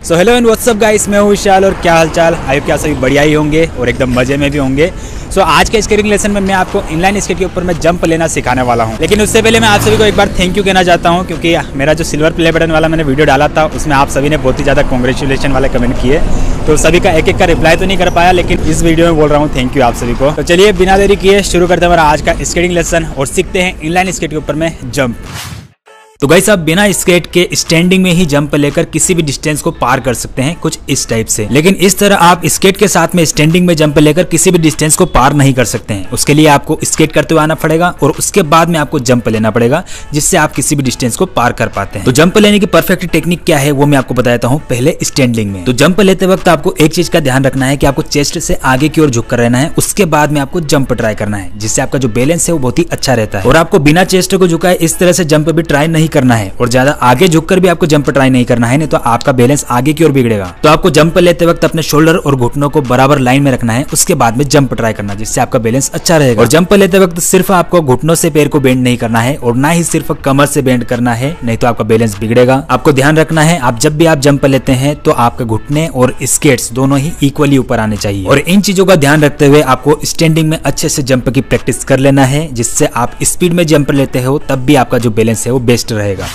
So hello and WhatsApp guys, मैं हूँ विशाल और क्या हालचाल। आई होप क्या सभी बढ़िया ही होंगे और एकदम मजे में भी होंगे। सो आज के स्केटिंग लेसन में मैं आपको इनलाइन स्केट के ऊपर मैं जंप लेना सिखाने वाला हूँ। लेकिन उससे पहले मैं आप सभी को एक बार थैंक यू कहना चाहता हूँ, क्योंकि मेरा जो सिल्वर प्ले बटन वाला मैंने वीडियो डाला था उसमें आप सभी ने बहुत ही ज़्यादा कॉन्ग्रेचुलेशन वाले कमेंट किए। तो सभी का एक एक का रिप्लाई तो नहीं कर पाया, लेकिन इस वीडियो में बोल रहा हूँ थैंक यू आप सभी को। तो चलिए बिना देरी किए शुरू करते हैं हमारा आज का स्केटिंग लेसन और सीखते हैं इनलाइन स्केट के ऊपर में जंप। तो गाइस आप बिना स्केट के स्टैंडिंग में ही जंप लेकर किसी भी डिस्टेंस को पार कर सकते हैं, कुछ इस टाइप से। लेकिन इस तरह आप स्केट के साथ में स्टैंडिंग में जंप लेकर किसी भी डिस्टेंस को पार नहीं कर सकते हैं। उसके लिए आपको स्केट करते हुए आना पड़ेगा और उसके बाद में आपको जंप लेना पड़ेगा, जिससे आप किसी भी डिस्टेंस को पार कर पाते हैं। तो जंप लेने की परफेक्ट टेक्निक क्या है वो मैं आपको बताता हूँ पहले स्टैंडिंग में। तो जंप लेते वक्त आपको एक चीज का ध्यान रखना है कि आपको चेस्ट से आगे की ओर झुक कर रहना है। उसके बाद में आपको जंप ट्राई करना है, जिससे आपका जो बैलेंस है वो बहुत ही अच्छा रहता है। और आपको बिना चेस्ट को झुकाए इस तरह से जंप भी ट्राई नहीं करना है और ज्यादा आगे झुककर भी आपको जंप ट्राई नहीं करना है, नहीं तो आपका बैलेंस आगे की ओर बिगड़ेगा। तो आपको जंप लेते वक्त अपने शोल्डर और घुटनों को बराबर लाइन में रखना है, उसके बाद में जंप ट्राई करना, जिससे आपका बैलेंस अच्छा रहेगा। और जंप लेते वक्त सिर्फ आपको घुटनों से पैर को बेंड नहीं करना है और ना ही सिर्फ कमर से बेंड करना है, नहीं तो आपका बैलेंस बिगड़ेगा। आपको ध्यान रखना है आप जब भी आप जंप लेते हैं तो आपके घुटने और स्केट्स दोनों ही इक्वली ऊपर आने चाहिए। और इन चीजों का ध्यान रखते हुए आपको स्टैंडिंग में अच्छे से जंप की प्रैक्टिस कर लेना है, जिससे आप स्पीड में जंप लेते हो तब भी आपका जो बैलेंस है वो बेस्ट रहेगा।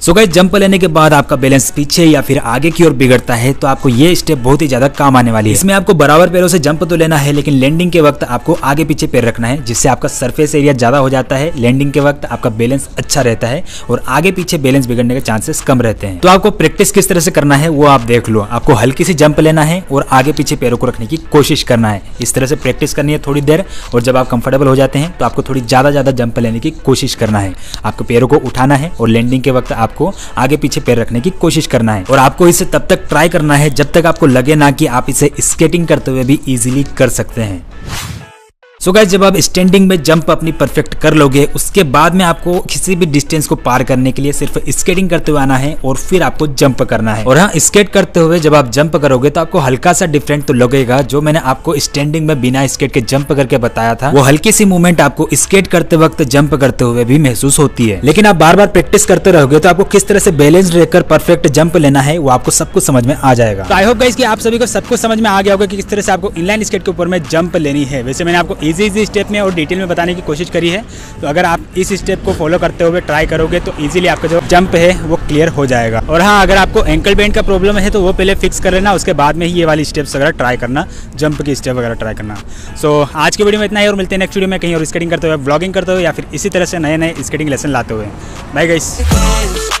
सो गाइस जंप लेने के बाद आपका बैलेंस पीछे या फिर आगे की ओर बिगड़ता है तो आपको ये स्टेप बहुत ही ज्यादा काम आने वाली है। इसमें आपको बराबर पैरों से जंप तो लेना है, लेकिन लैंडिंग के वक्त आपको आगे पीछे पैर रखना है, जिससे आपका सरफेस एरिया ज्यादा हो जाता है। लैंडिंग के वक्त आपका बैलेंस अच्छा रहता है और आगे पीछे बैलेंस बिगड़ने के चांसेस कम रहते हैं। तो आपको प्रैक्टिस किस तरह से करना है वो आप देख लो। आपको हल्की सी जंप लेना है और आगे पीछे पैरों को रखने की कोशिश करना है। इस तरह से प्रैक्टिस करनी है थोड़ी देर, और जब आप कंफर्टेबल हो जाते हैं तो आपको थोड़ी ज्यादा जंप लेने की कोशिश करना है। आपको पैरों को उठाना है और लैंडिंग के वक्त आपको आगे पीछे पैर रखने की कोशिश करना है। और आपको इसे तब तक ट्राई करना है जब तक आपको लगे ना कि आप इसे स्केटिंग करते हुए भी इजीली कर सकते हैं। सो गाइस जब आप स्टैंडिंग में जंप अपनी परफेक्ट कर लोगे, उसके बाद में आपको किसी भी डिस्टेंस को पार करने के लिए सिर्फ स्केटिंग करते हुए आना है और फिर आपको जंप करना है। और हाँ, स्केट करते हुए जब आप जंप करोगे तो आपको हल्का सा डिफरेंट तो लगेगा। जो मैंने आपको स्टैंडिंग में बिना स्केट के जंप करके बताया था, वो हल्की सी मूवमेंट आपको स्केट करते वक्त जंप करते हुए भी महसूस होती है। लेकिन आप बार बार प्रैक्टिस करते रहोगे तो आपको किस तरह से बैलेंस रहकर परफेक्ट जंप लेना है वो आपको सब कुछ समझ में आ जाएगा। तो आई होप गाइस कि आप सभी को सब कुछ समझ में आ गया होगा कि किस तरह से आपको इनलाइन स्केट के ऊपर में जंप लेनी है। वैसे मैंने आपको इजी स्टेप में और डिटेल में बताने की कोशिश करी है, तो अगर आप इस स्टेप को फॉलो करते हुए ट्राई करोगे तो इजीली आपका जो जंप है वो क्लियर हो जाएगा। और हाँ, अगर आपको एंकल बेंड का प्रॉब्लम है तो वो पहले फिक्स कर लेना, उसके बाद में ही ये वाली स्टेप्स वगैरह ट्राई करना, जंप की स्टेप वगैरह ट्राई करना। सो आज के वीडियो में इतना ही और मिलते हैं नेक्स्ट वीडियो में कहीं और स्केटिंग करते हुए, ब्लॉगिंग करते हुए या फिर इसी तरह से नए नए स्केटिंग लेसन लाते हुए। Bye guys.